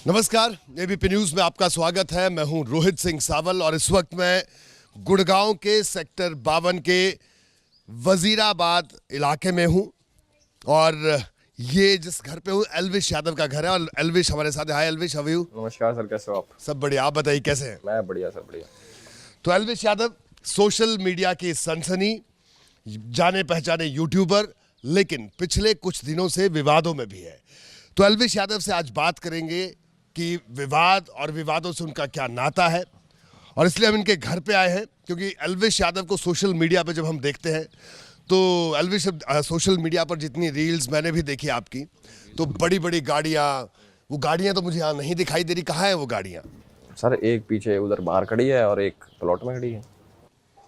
नमस्कार, ABP news में आपका स्वागत है। मैं हूं रोहित सिंह सावल और इस वक्त मैं गुड़गांव के सेक्टर 52 के वजीराबाद इलाके में हूं और ये जिस घर पे हूं एल्विश यादव का घर है और एल्विश हमारे साथ है। हाय एल्विश, हाउ आर यू? नमस्कार सर, कैसे हो आप? सब बढ़िया, आप बताइए कैसे हैं? मैं बढ़िया सर, बढ़िया। तो एल्विश यादव सोशल मीडिया की सनसनी, जाने पहचाने यूट्यूबर, लेकिन पिछले कुछ दिनों से विवादों में भी है। तो एल्विश यादव से आज बात करेंगे कि विवाद और विवादों से उनका क्या नाता है, और इसलिए हम इनके घर पे आए हैं क्योंकि एल्विश यादव को सोशल मीडिया पे जब हम देखते हैं तो एल्विश सोशल मीडिया पर जितनी रील्स मैंने भी देखी आपकी, तो बड़ी बड़ी गाड़ियाँ, वो गाड़ियाँ तो मुझे यहाँ नहीं दिखाई दे रही। कहाँ है वो गाड़ियाँ? सर एक पीछे उधर बाहर खड़ी है और एक प्लॉट में खड़ी है।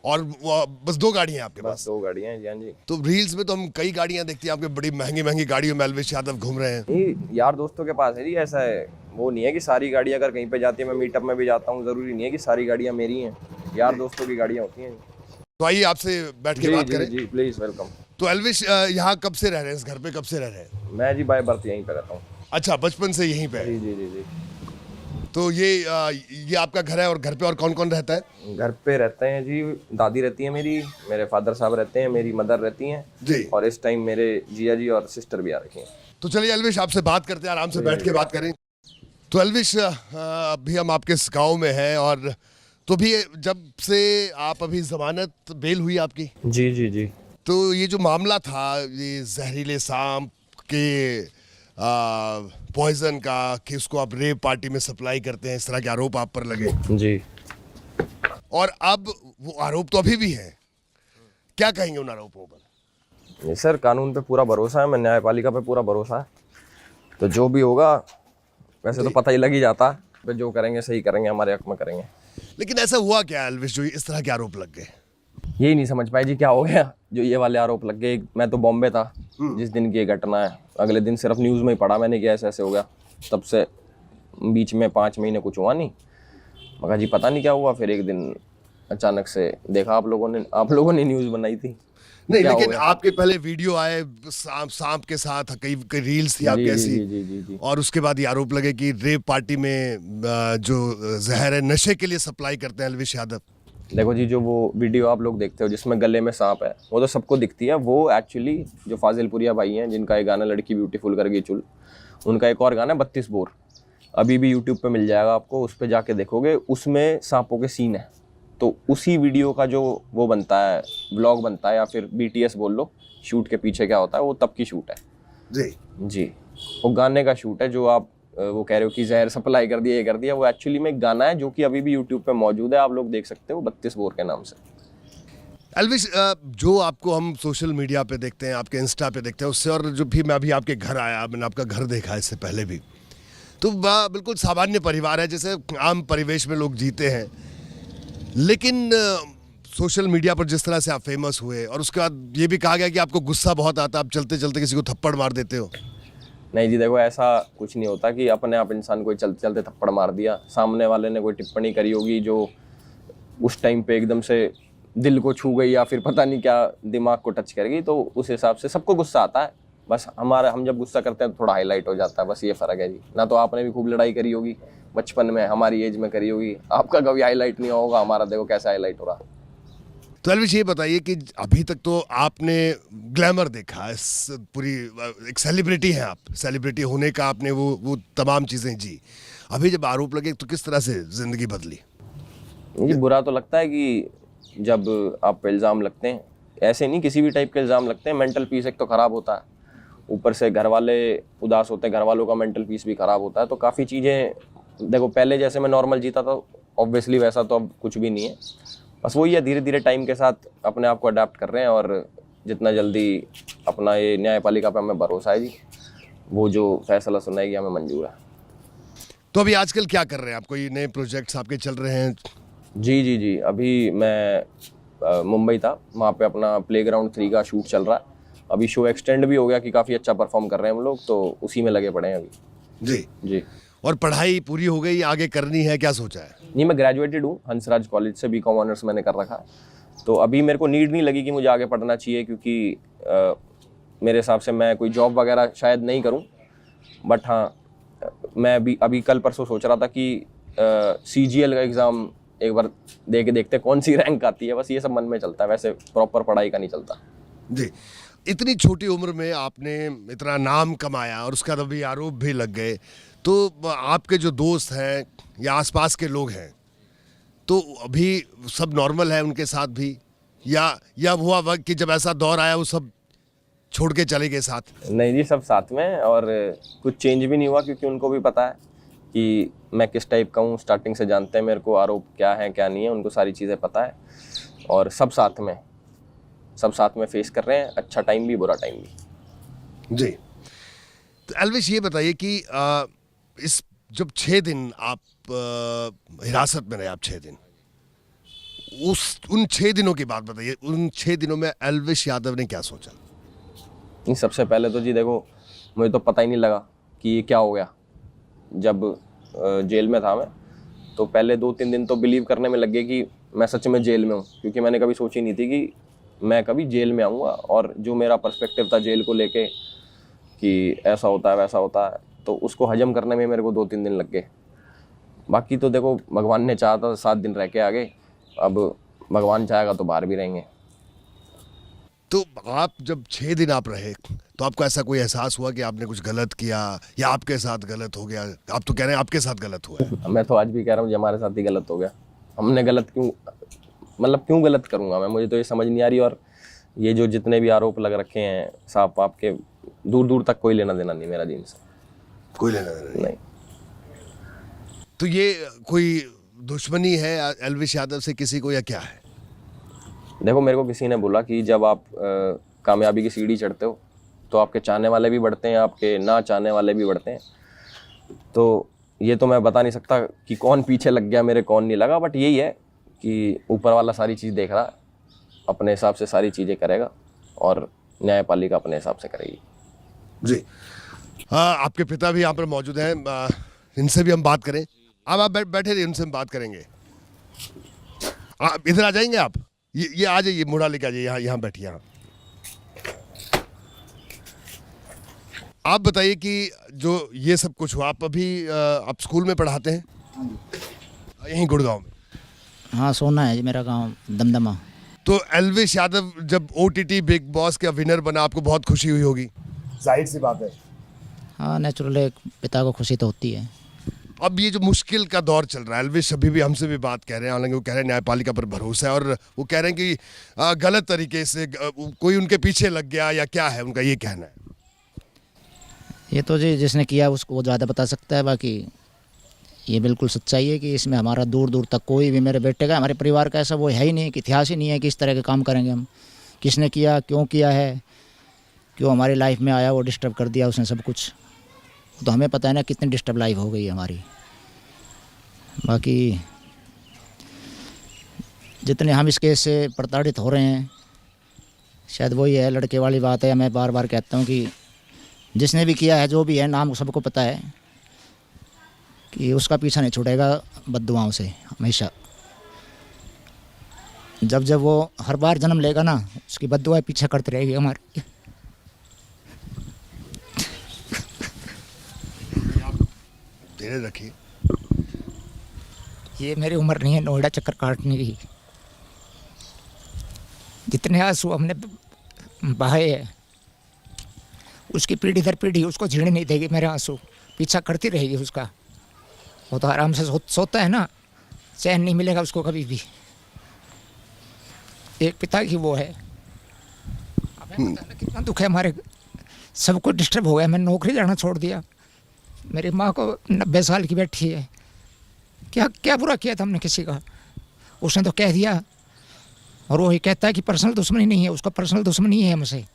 और वो बस दो गाड़ियाँ हैं आपके पास? बस दो गाड़ियाँ हैं जी। हाँ जी। तो रील्स में तो हम कई गाड़ियाँ देखती हैं आपके, बड़ी महंगी महंगी गाड़ियों में एल्विश यादव घूम रहे हैं। नहीं, यार दोस्तों के पास है जी। ऐसा है, वो नहीं है कि सारी गाड़ियाँ अगर कहीं पे जाती है, मैं मीटअप में भी जाता हूँ, जरूरी नहीं है कि सारी गाड़ियाँ मेरी हैं। यार दोस्तों की गाड़ियाँ होती हैं। तो आइए आपसे बैठ के बात करें। जी प्लीज, वेलकम। तो एल्विश यहाँ कब से रह रहे हैं? इस घर पे कब से रह रहे हैं? मैं जी बाय बर्थ यहीं पे रहता हूँ। अच्छा, बचपन से यहीं पे है। जी जी जी जी। तो ये आपका घर है और घर पे और कौन कौन रहता है? घर पे रहते हैं जी, दादी रहती है मेरी, मेरे फादर साहब रहते हैं, मेरी मदर रहती हैं जी। और इस टाइम मेरे जिया जी और सिस्टर भी आ रखी हैं। तो चलिए एल्विश, आपसे बात करते हैं, आराम से बैठ के बात करें। तो एल्विश, अभी हम आपके इस गाँव में हैं और तो भी जब से आप अभी जमानत बेल हुई आपकी, जी जी जी। तो ये जो मामला था, ये जहरीले सांप के पॉइजन का, कि उसको आप रेव पार्टी में सप्लाई करते हैं, इस तरह के आरोप आप पर लगे जी। और अब वो आरोप तो अभी भी हैं, क्या कहेंगे उन आरोपों पर? नहीं सर, कानून पे पूरा भरोसा है, मैं न्यायपालिका पे पूरा भरोसा है। तो जो भी होगा, वैसे तो पता ही लग ही जाता, तो जो करेंगे सही करेंगे, हमारे हक में करेंगे। लेकिन ऐसा हुआ क्या एल्विश जो इस तरह के आरोप लग गए? यही नहीं समझ पाए जी क्या हो गया जो ये वाले आरोप लग गए। मैं तो बॉम्बे था जिस दिन की ये घटना है, अगले दिन सिर्फ न्यूज़ में ही पढ़ा मैंने कि ऐसे ऐसे हो गया। तब से बीच में 5 महीने कुछ हुआ नहीं, मगर जी पता नहीं क्या हुआ। फिर एक दिन अचानक से देखा आप लोगों ने न्यूज़ बनाई थी। नहीं, लेकिन आपके पहले वीडियो आए सांप के साथ, कई रील्स थी आपकी ऐसी, जी जी जी। और उसके बाद ये आरोप लगे कि रेव पार्टी में जो जहर है नशे के लिए सप्लाई करते हैं एल्विश यादव। देखो जी, जो वो वीडियो आप लोग देखते हो जिसमें गले में सांप है, वो तो सबको दिखती है। वो एक्चुअली जो फाजिलपुरिया भाई हैं, जिनका एक गाना लड़की ब्यूटीफुल करके चुल, उनका एक और गाना है 32 बोर, अभी भी यूट्यूब पे मिल जाएगा आपको, उस पर जाके देखोगे, उसमें सांपों के सीन है। तो उसी वीडियो का जो वो बनता है, व्लॉग बनता है या फिर BTS बोल लो, शूट के पीछे क्या होता है, वो तब की शूट है जी जी। वो गाने का शूट है जो आप वो कह रहे हो कि जहर सप्लाई कर दिया, ये कर दिया, वो एक्चुअली में एक गाना है जो कि अभी भी यूट्यूब पे मौजूद है, आप लोग देख सकते हो 32 बोर के नाम से। एल्विश, जो आपको हम सोशल मीडिया पे देखते हैं, आपके इंस्टा पे देखते हैं, उससे और जो भी मैं अभी आपके घर आया, मैंने आपका घर देखा इससे पहले भी, तो बिल्कुल सामान्य परिवार है, जैसे आम परिवेश में लोग जीते हैं। लेकिन सोशल मीडिया पर जिस तरह से आप फेमस हुए और उसके बाद ये भी कहा गया कि आपको गुस्सा बहुत आता, आप चलते चलते किसी को थप्पड़ मार देते हो। नहीं जी, देखो ऐसा कुछ नहीं होता कि अपने आप इंसान कोई चलते चलते थप्पड़ मार दिया। सामने वाले ने कोई टिप्पणी करी होगी जो उस टाइम पे एकदम से दिल को छू गई या फिर पता नहीं क्या दिमाग को टच कर गई, तो उस हिसाब से सबको गुस्सा आता है। बस हम जब गुस्सा करते हैं तो थोड़ा हाईलाइट हो जाता है, बस ये फ़र्क है जी। ना तो आपने भी खूब लड़ाई करी होगी बचपन में, हमारी एज में करी होगी, आपका कभी हाईलाइट नहीं होगा, हमारा देखो कैसा हाईलाइट हो रहा। तो एल्विश ये बताइए कि अभी तक तो आपने ग्लैमर देखा, इस पूरी एक सेलिब्रिटी हैं आप, सेलिब्रिटी होने का आपने वो तमाम चीज़ें जी। अभी जब आरोप लगे तो किस तरह से ज़िंदगी बदली? ये बुरा तो लगता है कि जब आप पे इल्ज़ाम लगते हैं, ऐसे नहीं किसी भी टाइप के इल्ज़ाम लगते हैं, मेंटल पीस एक तो ख़राब होता है, ऊपर से घर वाले उदास होते हैं, घर वालों का मेंटल पीस भी ख़राब होता है। तो काफ़ी चीज़ें, देखो पहले जैसे मैं नॉर्मल जीता था, ऑब्वियसली वैसा तो अब कुछ भी नहीं है। बस वही है, धीरे धीरे टाइम के साथ अपने आप को अडेप्ट कर रहे हैं और जितना जल्दी अपना ये न्यायपालिका पे हमें भरोसा है जी, वो जो फैसला सुनाएगी हमें मंजूर है। तो अभी आजकल क्या कर रहे हैं आप? कोई नए प्रोजेक्ट्स आपके चल रहे हैं? जी जी जी, अभी मैं मुंबई था, वहाँ पे अपना प्लेग्राउंड 3 का शूट चल रहा है। अभी शो एक्सटेंड भी हो गया कि काफ़ी अच्छा परफॉर्म कर रहे हैं हम लोग, तो उसी में लगे पड़े हैं अभी। जी जी। और पढ़ाई पूरी हो गई, आगे करनी है, क्या सोचा है? नहीं, मैं ग्रेजुएटेड हूँ हंसराज कॉलेज से, BCom ऑनर्स मैंने कर रखा है। तो अभी मेरे को नीड नहीं लगी कि मुझे आगे पढ़ना चाहिए, क्योंकि मेरे हिसाब से मैं कोई जॉब वगैरह शायद नहीं करूँ, बट हाँ मैं अभी कल परसों सोच रहा था कि CGL का एग्ज़ाम एक बार दे के देखते कौन सी रैंक आती है, बस ये सब मन में चलता है, वैसे प्रॉपर पढ़ाई का नहीं चलता। जी, इतनी छोटी उम्र में आपने इतना नाम कमाया और उसका अभी आरोप भी लग गए, तो आपके जो दोस्त हैं या आसपास के लोग हैं, तो अभी सब नॉर्मल है उनके साथ भी, या हुआ वक्त कि जब ऐसा दौर आया वो सब छोड़ के चले गए साथ? नहीं जी, सब साथ में, और कुछ चेंज भी नहीं हुआ क्योंकि उनको भी पता है कि मैं किस टाइप का हूँ, स्टार्टिंग से जानते हैं मेरे को, आरोप क्या है क्या नहीं है, उनको सारी चीज़ें पता है, और सब साथ में फेस कर रहे हैं, अच्छा टाइम भी बुरा टाइम भी। जी, तो एल्विश ये बताइए कि इस जब 6 दिन आप हिरासत में रहे, आप 6 दिन, उन 6 दिनों की बात बताइए, उन 6 दिनों में एल्विश यादव ने क्या सोचा? नहीं, सबसे पहले तो जी देखो, मुझे तो पता ही नहीं लगा कि ये क्या हो गया। जब जेल में था मैं, तो पहले 2-3 दिन तो बिलीव करने में लग गए कि मैं सच में जेल में हूँ, क्योंकि मैंने कभी सोची नहीं थी कि मैं कभी जेल में आऊँगा, और जो मेरा पर्सपेक्टिव था जेल को लेके कि ऐसा होता है वैसा होता है, तो उसको हजम करने में मेरे को 2-3 दिन लग गए। बाकी तो देखो, भगवान ने चाहा था 7 दिन रह के आ गए, अब भगवान चाहेगा तो बाहर भी रहेंगे। तो आप जब 6 दिन आप रहे, तो आपको ऐसा कोई एहसास हुआ कि आपने कुछ गलत किया या आपके साथ गलत हो गया? आप तो कह रहे हैं आपके साथ गलत हुआ है। मैं तो आज भी कह रहा हूँ हमारे साथ ही गलत हो गया। हमने गलत क्यों गलत करूँगा मैं, मुझे तो ये समझ नहीं आ रही। और ये जो जितने भी आरोप लग रखे हैं साफ पाप के, दूर दूर तक कोई लेना देना नहीं मेरा दिन से, कोई लेना देना नहीं। तो ये कोई दुश्मनी है एल्विश यादव से किसी को, या क्या है? देखो, मेरे को किसी ने बोला कि जब आप कामयाबी की सीढ़ी चढ़ते हो तो आपके चाहने वाले भी बढ़ते हैं, आपके ना चाहने वाले भी बढ़ते हैं। तो ये तो मैं बता नहीं सकता कि कौन पीछे लग गया मेरे, कौन नहीं लगा, बट यही है कि ऊपर वाला सारी चीज़ देख रहा है, अपने हिसाब से सारी चीज़ें करेगा, और न्यायपालिका अपने हिसाब से करेगी। जी, आपके पिता भी यहाँ पर मौजूद हैं, इनसे भी हम बात करें। अब आप बैठे रहिए, उनसे हम बात करेंगे। इधर आ जाएंगे आप, ये आ जाइए, मुड़ा लेके आ जाइए, यहाँ बैठिए। यहाँ आप बताइए कि जो ये सब कुछ हुआ, आप अभी आप स्कूल में पढ़ाते हैं? यहीं गुड़गांव में? हाँ, सोना है जी मेरा गांव, दमदमा। तो एल्विश यादव जब OTT बिग बॉस का विनर बना, आपको बहुत खुशी हुई होगी, जाहिर सी बात है। हाँ, नेचुरल, एक पिता को खुशी तो होती है। अब ये जो मुश्किल का दौर चल रहा है, एल्विश अभी भी हमसे भी बात कह रहे हैं, हालांकि वो कह रहे हैं न्यायपालिका पर भरोसा है, और वो कह रहे हैं कि गलत तरीके से कोई उनके पीछे लग गया या क्या है, उनका ये कहना है। ये तो जी जिसने किया उसको वो ज़्यादा बता सकता है, बाकी ये बिल्कुल सच्चाई है कि इसमें हमारा दूर दूर तक कोई भी मेरे बेटे का, हमारे परिवार का ऐसा वो है ही नहीं, कि इतिहास ही नहीं है कि इस तरह के काम करेंगे हम। किसने किया, क्यों किया है, क्यों हमारी लाइफ में आया, वो डिस्टर्ब कर दिया उसने सब कुछ, तो हमें पता है ना कितनी डिस्टर्ब लाइफ हो गई है हमारी। बाकी जितने हम इस केस से प्रताड़ित हो रहे हैं, शायद वही है, लड़के वाली बात है। मैं बार बार कहता हूँ कि जिसने भी किया है, जो भी है, नाम सबको पता है कि उसका पीछा नहीं छूटेगा बद्दुआओं से हमेशा। जब जब वो हर बार जन्म लेगा ना, उसकी बद्दुआएं पीछा करती रहेगी हमारी। धीरे रखिए, ये मेरी उम्र नहीं है नोएडा चक्कर काटने की। जितने आंसू हमने बहाए हैं, उसकी पीढ़ी दर पीढ़ी उसको झेलने नहीं देगी, मेरे आंसू पीछा करती रहेगी उसका। वो तो आराम से सोता है ना, चैन नहीं मिलेगा उसको कभी भी। एक पिता की वो है। हमें पता है ना कितना दुख है हमारे, सब कुछ डिस्टर्ब हो गया। मैं नौकरी जाना छोड़ दिया, मेरी माँ को 90 साल की बैठी है। क्या क्या बुरा किया था हमने किसी का? उसने तो कह दिया, और वो ही कहता है कि पर्सनल दुश्मनी नहीं है, उसका पर्सनल दुश्मनी है हमसे,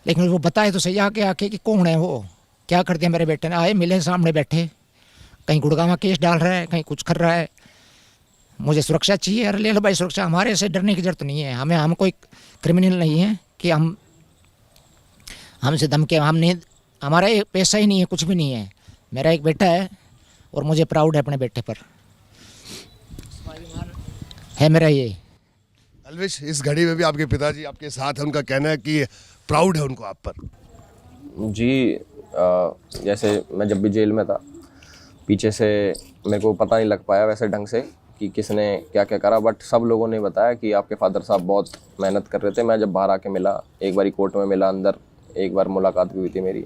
लेकिन वो बताए तो सही आके आके कि कौन है वो, क्या कर दिया मेरे बेटे ने। आए, मिले, सामने बैठे, कहीं गुड़गांव केस डाल रहा है, कहीं कुछ कर रहा है। मुझे सुरक्षा चाहिए, अरे ले लो भाई सुरक्षा, हमारे से डरने की जरूरत नहीं है। हम कोई क्रिमिनल नहीं है कि हमसे धमके, हम नहीं, हमारा पैसा ही नहीं है, कुछ भी नहीं है। मेरा एक बेटा है और मुझे प्राउड है अपने बेटे पर, है मेरा ये। एल्विश, इस घड़ी में भी आपके पिताजी आपके साथ हैं, उनका कहना है कि प्राउड है उनको आप पर। जी, जैसे मैं जब भी जेल में था पीछे से मेरे को पता नहीं लग पाया वैसे ढंग से कि किसने क्या क्या करा, बट सब लोगों ने बताया कि आपके फादर साहब बहुत मेहनत कर रहे थे। मैं जब बाहर आके मिला, एक बारी कोर्ट में मिला अंदर, एक बार मुलाकात भी हुई थी मेरी।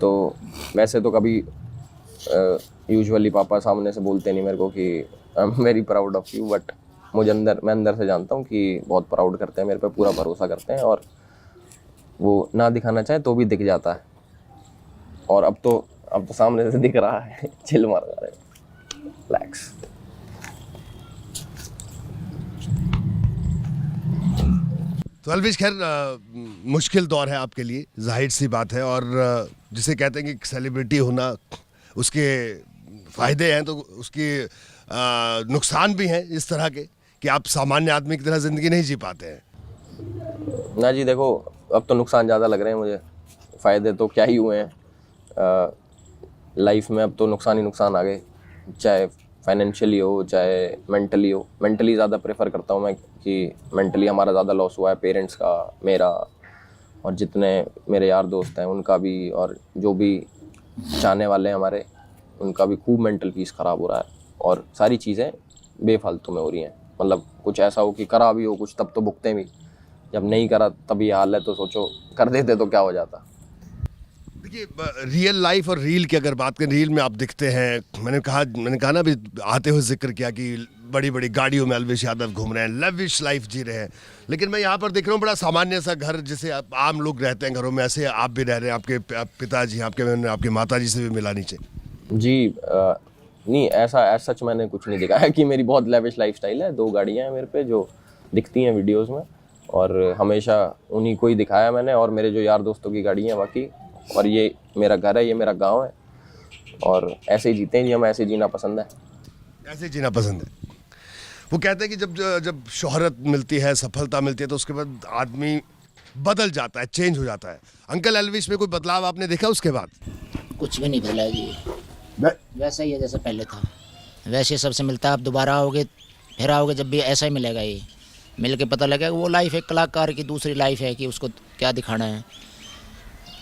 तो वैसे तो कभी यूजुअली पापा सामने से बोलते नहीं मेरे को कि I am very proud of you, but मैं अंदर से जानता हूँ कि बहुत प्राउड करते हैं मेरे पे, पूरा भरोसा करते हैं, और वो ना दिखाना चाहे तो भी दिख जाता है। और अब तो सामने से दिख रहा है। चिल मार रहा है, रिलैक्स। तो अलविश, खैर मुश्किल दौर है आपके लिए, जाहिर सी बात है। और जिसे कहते हैं कि सेलिब्रिटी होना, उसके फ़ायदे हैं तो उसके नुकसान भी हैं इस तरह के कि आप सामान्य आदमी की तरह ज़िंदगी नहीं जी पाते हैं। ना जी, देखो अब तो नुकसान ज़्यादा लग रहे हैं मुझे, फ़ायदे तो क्या ही हुए हैं लाइफ में। अब तो नुकसान ही नुकसान आ गए, चाहे फाइनेंशियली हो चाहे मेंटली हो। मेंटली ज़्यादा प्रेफर करता हूँ मैं कि मेंटली हमारा ज़्यादा लॉस हुआ है, पेरेंट्स का, मेरा, और जितने मेरे यार दोस्त हैं उनका भी, और जो भी चाहने वाले हैं हमारे, उनका भी खूब मेंटल पीस ख़राब हो रहा है। और सारी चीज़ें बेफालतू में हो रही हैं। मतलब कुछ ऐसा हो कि करा भी हो कुछ, तब तो भुगते भी, जब नहीं करा तब ये हाल है, तो सोचो कर देते तो क्या हो जाता। देखिए, रियल लाइफ और रील की अगर बात करें, रील में आप दिखते हैं, मैंने कहा ना अभी आते हुए जिक्र किया कि बड़ी बड़ी गाड़ियों में अलविश यादव घूम रहे हैं, लविश लाइफ जी रहे हैं। लेकिन मैं यहाँ पर देख रहा हूँ बड़ा सामान्य सा घर, जिसे आम लोग रहते हैं घरों में, ऐसे आप भी रह रहे हैं। आपके पिताजी, आपके माताजी से भी मिला नीचे जी। नहीं, ऐसा सच मैंने कुछ नहीं दिखाया कि मेरी बहुत लेविश लाइफस्टाइल है। 2 गाड़ियाँ हैं मेरे पे जो दिखती हैं वीडियोस में, और हमेशा उन्हीं को ही दिखाया मैंने, और मेरे जो यार दोस्तों की गाड़ी हैं बाकी। और ये मेरा घर है, ये मेरा गांव है, और ऐसे ही जीते हैं जी हम, ऐसे जीना पसंद है। ऐसे जीना पसंद है। वो कहते हैं कि जब शोहरत मिलती है, सफलता मिलती है, तो उसके बाद आदमी बदल जाता है, चेंज हो जाता है। अंकल एल्विश में कोई बदलाव आपने देखा उसके बाद? कुछ भी नहीं बदला जी, वैसा ही है जैसा पहले था, वैसे सबसे मिलता है। आप दोबारा आओगे, फिर आओगे, जब भी ऐसा ही मिलेगा। ये मिल के पता लगेगा वो लाइफ एक कलाकार की दूसरी लाइफ है, कि उसको क्या दिखाना है।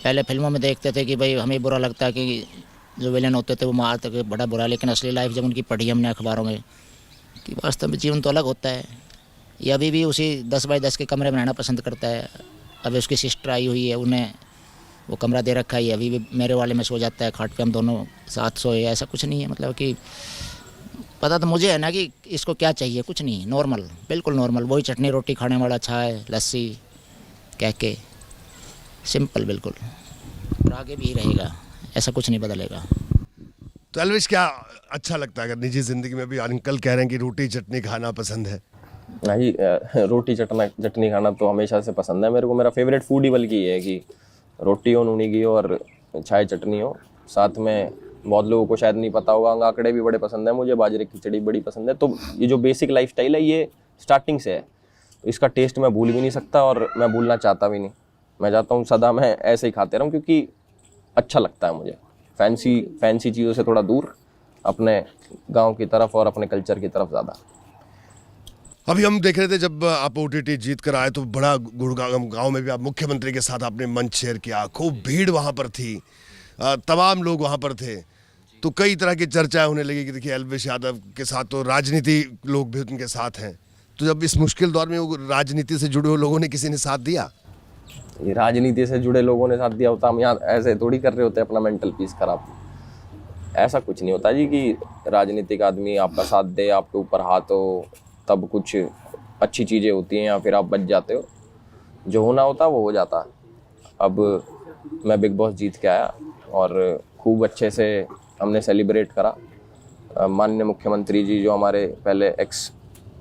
पहले फिल्मों में देखते थे कि भाई हमें बुरा लगता है कि जो विलेन होते थे वो मारते थे, बड़ा बुरा। लेकिन असली लाइफ जब उनकी पढ़ी हमने अखबारों में, कि वास्तव में जीवन तो अलग होता है। ये अभी भी उसी 10x10 के कमरे में रहना पसंद करता है। अभी उसकी सिस्टर आई हुई है, उन्हें वो कमरा दे रखा है, अभी भी मेरे वाले में सो जाता है, खाट पे हम दोनों साथ सोए। ऐसा कुछ नहीं है, मतलब कि पता तो मुझे है ना कि इसको क्या चाहिए। कुछ नहीं, नॉर्मल, बिल्कुल नॉर्मल, वही चटनी रोटी खाने वाला, चाय लस्सी कह के, सिंपल बिल्कुल, और आगे भी रहेगा, ऐसा कुछ नहीं बदलेगा। तो एल्विश, क्या अच्छा लगता है अगर निजी ज़िंदगी में भी? अंकल कह रहे हैं कि रोटी चटनी खाना पसंद है। हाँ जी, रोटी चटनी खाना तो हमेशा से पसंद है मेरे को। मेरा फेवरेट फूड ही बल्कि ये है कि रोटी हो, नूनी घी हो, और चाय चटनी हो साथ में। बहुत लोगों को शायद नहीं पता होगा, अंगाकड़े भी बड़े पसंद है मुझे, बाजरे की खिचड़ी बड़ी पसंद है। तो ये जो बेसिक लाइफस्टाइल है, ये स्टार्टिंग से है। इसका टेस्ट मैं भूल भी नहीं सकता, और मैं भूलना चाहता भी नहीं। मैं चाहता हूँ सदा मैं ऐसे ही खाते रहूँ, क्योंकि अच्छा लगता है मुझे। फैंसी चीज़ों से थोड़ा दूर, अपने गांव की तरफ और अपने कल्चर की तरफ ज़्यादा। अभी हम देख रहे थे जब आप ओटीटी जीत कर आए तो बड़ा गुड़गांव गांव में भी आप मुख्यमंत्री के साथ आपने मंच शेयर किया, खूब भीड़ वहां पर थी, तमाम लोग वहां पर थे। तो कई तरह की चर्चाएं होने लगी कि देखिए एल्विश यादव के साथ तो राजनीति लोग भी उनके साथ हैं। तो जब इस मुश्किल दौर में वो राजनीति से जुड़े हुए लोगों ने किसी ने साथ दिया? ये राजनीति से जुड़े लोगों ने साथ दिया होता, हम यहाँ ऐसे थोड़ी कर रहे होते अपना मेंटल पीस खराब। ऐसा कुछ नहीं होता जी कि राजनीतिक आदमी आपका साथ दे, आपके ऊपर हाथ हो, तब कुछ अच्छी चीज़ें होती हैं या फिर आप बच जाते हो। जो होना होता वो हो जाता। अब मैं बिग बॉस जीत के आया और खूब अच्छे से हमने सेलिब्रेट करा। माननीय मुख्यमंत्री जी जो हमारे पहले एक्स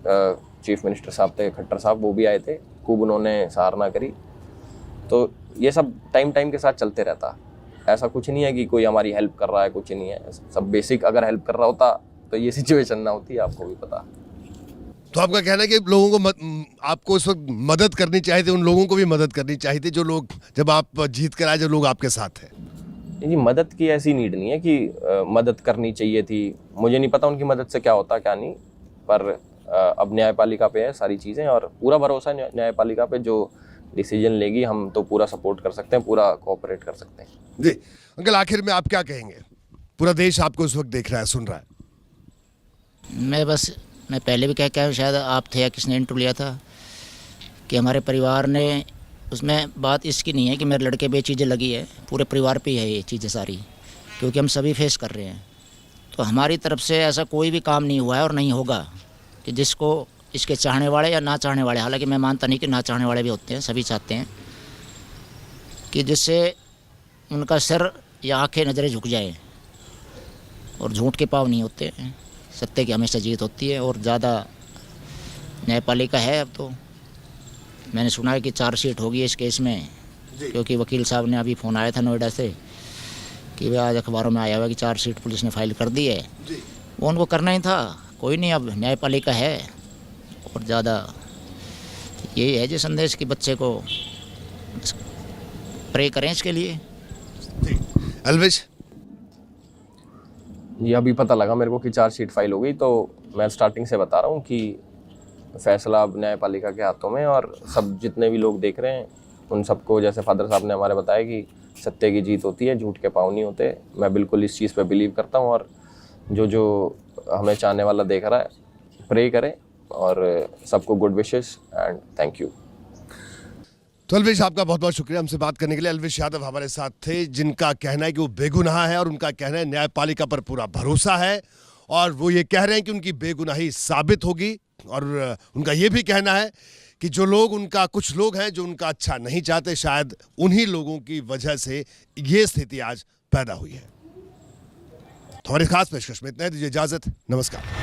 चीफ मिनिस्टर साहब थे, खट्टर साहब, वो भी आए थे, खूब उन्होंने सराहना करी। तो ये सब टाइम के साथ चलते रहता। ऐसा कुछ नहीं है कि कोई हमारी हेल्प कर रहा है, कुछ नहीं है। सब बेसिक अगर हेल्प कर रहा होता तो ये सिचुएशन ना होती, आपको भी पता। तो आपका कहना है कि लोगों को आपको उस वक्त मदद करनी चाहिए थी, उन लोगों को भी मदद करनी चाहिए थी जो लोग, जब आप जीत कर आए, जो लोग आपके साथ हैं। जी, मदद की ऐसी नीड नहीं है कि मदद करनी चाहिए थी। मुझे नहीं पता उनकी मदद से क्या होता क्या नहीं, पर अब न्यायपालिका पे है सारी चीज़ें और पूरा भरोसा है न्यायपालिका पे। जो डिसीजन लेगी हम तो पूरा सपोर्ट कर सकते हैं, पूरा कोऑपरेट कर सकते हैं। जी अंकल, आखिर में आप क्या कहेंगे? पूरा देश आपको इस वक्त देख रहा है, सुन रहा है। मैं पहले भी कह के आया, शायद आप थे या किसने इंटरव्यू लिया था कि हमारे परिवार ने, उसमें बात इसकी नहीं है कि मेरे लड़के पे ये चीज़ें लगी है, पूरे परिवार पे ही है ये चीज़ें सारी, क्योंकि हम सभी फेस कर रहे हैं। तो हमारी तरफ से ऐसा कोई भी काम नहीं हुआ है और नहीं होगा कि जिसको इसके चाहने वाले या ना चाहने वाले, हालांकि मैं मानता नहीं कि ना चाहने वाले भी होते हैं, सभी चाहते हैं कि जिससे उनका सिर या आंखें नज़रें झुक जाए। और झूठ के पाँव नहीं होते हैं, सत्य की हमेशा जीत होती है। और ज़्यादा न्यायपालिका है, अब तो मैंने सुना है कि चार्जशीट होगी इस केस में, क्योंकि वकील साहब ने अभी फ़ोन आया था नोएडा से कि आज अखबारों में आया हुआ कि चार्जशीट पुलिस ने फाइल कर दी है। वो उनको करना ही था, कोई नहीं, अब न्यायपालिका है। और ज़्यादा यही है जो संदेश कि बच्चे को प्रे करें इसके लिए। अलविश, ये अभी पता लगा मेरे को कि चार्जशीट फाइल हो गई, तो मैं स्टार्टिंग से बता रहा हूँ कि फैसला अब न्यायपालिका के हाथों में। और सब जितने भी लोग देख रहे हैं उन सबको, जैसे फादर साहब ने हमारे बताया कि सत्य की जीत होती है, झूठ के पाँव नहीं होते। मैं बिल्कुल इस चीज़ पे बिलीव करता हूँ। और जो हमें चाहने वाला देख रहा है, प्रे करें और सबको good wishes and thank you. तो अलविश, आपका बहुत बहुत शुक्रिया हमसे बात करने के लिए। अलविश यादव हमारे साथ थे, जिनका कहना है कि वो बेगुनाह है और उनका कहना है न्यायपालिका पर पूरा भरोसा है। और वो ये कह रहे हैं कि उनकी बेगुनाही साबित होगी। और उनका ये भी कहना है कि जो लोग कुछ लोग हैं जो उनका अच्छा नहीं चाहते, शायद उन्हीं लोगों की वजह से ये स्थिति आज पैदा हुई है। तो हमारी खास पेशकश में इतना ही, दीजिए इजाजत, नमस्कार।